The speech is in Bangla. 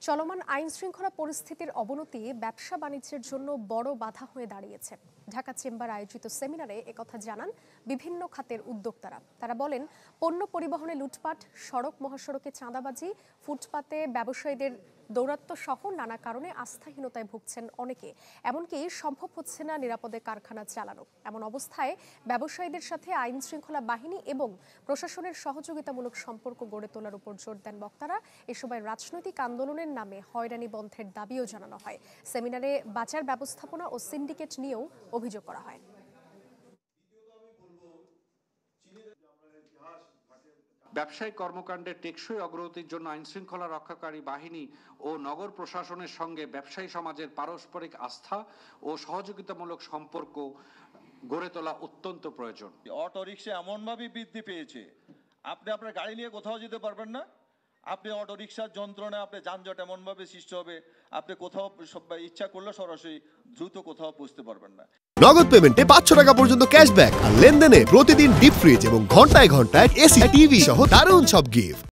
চলমান আইন শৃঙ্খলা পরিস্থিতির অবনতি ব্যবসা বাণিজ্যের জন্য বড় বাধা হয়ে দাঁড়িয়েছে। ঢাকা চেম্বার আয়োজিত সেমিনারে একথা জানান বিভিন্ন খাতের উদ্যোক্তারা। তারা বলেন, পণ্য পরিবহনে লুটপাট, সড়ক মহাসড়কে চাঁদাবাজি, ফুটপাতে ব্যবসায়ীদের দৌরাত্ম্য সহ নানা কারণে আস্থাহীনতায় ভুগছেন অনেকে। এমনকি সম্ভব হচ্ছে না নিরাপদে কারখানা চালানো। এমন অবস্থায় ব্যবসায়ীদের সাথে আইন শৃঙ্খলা বাহিনী এবং প্রশাসনের সহযোগিতামূলক সম্পর্ক গড়ে তোলার উপর জোর দেন বক্তারা। এ সময় রাজনৈতিক আন্দোলনের নামে হয়রানি বন্ধের দাবিও জানানো হয়। সেমিনারে বাজার ব্যবস্থাপনা ও সিন্ডিকেট নিয়েও অভিযোগ করা হয়। ব্যবসায়িক কর্মকাণ্ডের টেকসই অগ্রগতির জন্য আইনশৃঙ্খলা রক্ষাকারী বাহিনী ও নগর প্রশাসনের সঙ্গে ব্যবসায়ী সমাজের পারস্পরিক আস্থা ও সহযোগিতামূলক সম্পর্ক গড়ে তোলা অত্যন্ত প্রয়োজন। অটো রিক্সা এমনভাবে বৃদ্ধি পেয়েছে, আপনি আপনার গাড়ি নিয়ে কোথাও যেতে পারবেন না। আপনি অটো রিক্সার যন্ত্রণা, আপনি যানজট এমনভাবে সৃষ্টি হবে, আপনি কোথাও ইচ্ছা করলে সরাসরি দ্রুত কোথাও পৌঁছতে পারবেন না। নগদ পেমেন্টে 500 টাকা পর্যন্ত ক্যাশব্যাক আর লেনদেনে প্রতিদিন ডিপ ফ্রিজ এবং ঘন্টায় ঘন্টায় এসি টিভি সহ দারুণ সব গিফট।